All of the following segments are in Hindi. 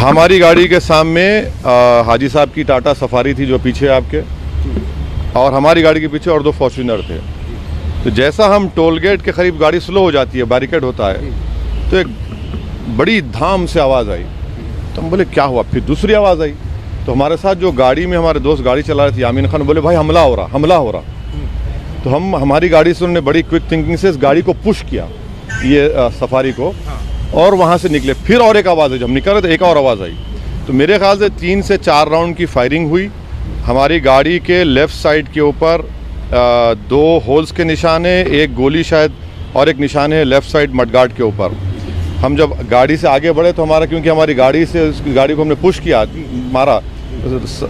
हमारी गाड़ी के सामने हाजी साहब की टाटा सफारी थी जो पीछे आपके, और हमारी गाड़ी के पीछे और दो फॉर्च्यूनर थे। तो जैसा हम टोल गेट के करीब गाड़ी स्लो हो जाती है, बैरिकेड होता है, तो एक बड़ी धाम से आवाज़ आई। तो हम बोले क्या हुआ, फिर दूसरी आवाज़ आई। तो हमारे साथ जो गाड़ी में हमारे दोस्त गाड़ी चला रहे थे, यामीन खान, बोले भाई हमला हो रहा, हमला हो रहा। तो हमारी गाड़ी से उन्होंने बड़ी क्विक थिंकिंग से इस गाड़ी को पुश किया, ये सफारी को, और वहाँ से निकले। फिर और एक आवाज़ आई, जब निकल रहे तो एक और आवाज़ आई। तो मेरे ख्याल से 3 से 4 राउंड की फायरिंग हुई। हमारी गाड़ी के लेफ़्ट साइड के ऊपर 2 होल्स के निशान है, एक गोली शायद, और एक निशान है लेफ़्ट साइड मडगार्ड के ऊपर। हम जब गाड़ी से आगे बढ़े तो क्योंकि हमारी गाड़ी से उसकी गाड़ी को हमने पुश किया, मारा,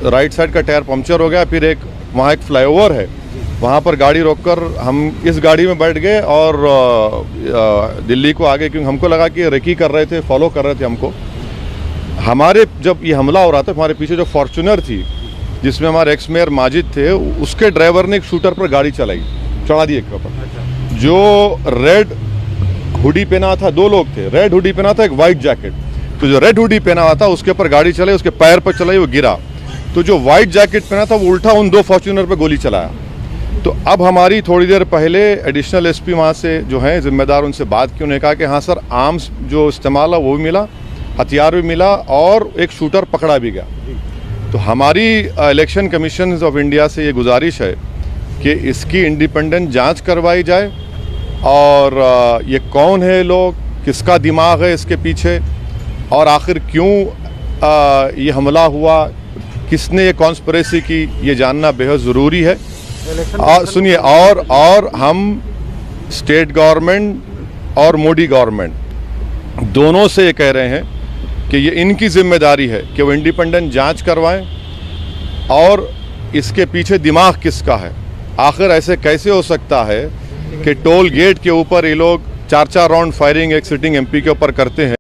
राइट साइड का टायर पंक्चर हो गया। फिर वहाँ एक फ्लाईओवर है, वहाँ पर गाड़ी रोककर हम इस गाड़ी में बैठ गए और दिल्ली को आगे, क्योंकि हमको लगा कि रेकी कर रहे थे, फॉलो कर रहे थे हमको। हमारे जब ये हमला हो रहा था, हमारे पीछे जो फॉर्च्यूनर थी जिसमें हमारे एक्स मेयर माजिद थे, उसके ड्राइवर ने एक शूटर पर गाड़ी चढ़ा दी एक ऊपर। जो रेड हुडी पहना था, 2 लोग थे, रेड हुडी पहना था, एक वाइट जैकेट। तो जो रेड हुडी पहना हुआ था उसके ऊपर गाड़ी चलाई, उसके पैर पर चलाई, वो गिरा। तो जो वाइट जैकेट पहना था वो उल्टा उन 2 फॉर्च्यूनर पर गोली चलाया। तो अब हमारी थोड़ी देर पहले एडिशनल एसपी वहाँ से जो हैं जिम्मेदार, उनसे बात की। उन्होंने कहा कि हाँ सर, आर्म्स जो इस्तेमाल है वो भी मिला, हथियार भी मिला, और एक शूटर पकड़ा भी गया। तो हमारी इलेक्शन कमीशन ऑफ इंडिया से ये गुजारिश है कि इसकी इंडिपेंडेंट जांच करवाई जाए, और ये कौन है लोग, किसका दिमाग है इसके पीछे, और आखिर क्यों ये हमला हुआ, किसने ये कॉन्स्पिरेसी की, ये जानना बेहद ज़रूरी है। सुनिए, और हम स्टेट गवर्नमेंट और मोदी गवर्नमेंट दोनों से ये कह रहे हैं कि ये इनकी जिम्मेदारी है कि वो इंडिपेंडेंट जांच करवाएं, और इसके पीछे दिमाग किसका है। आखिर ऐसे कैसे हो सकता है कि टोल गेट के ऊपर ये लोग 4-4 राउंड फायरिंग एक सिटिंग एमपी के ऊपर करते हैं।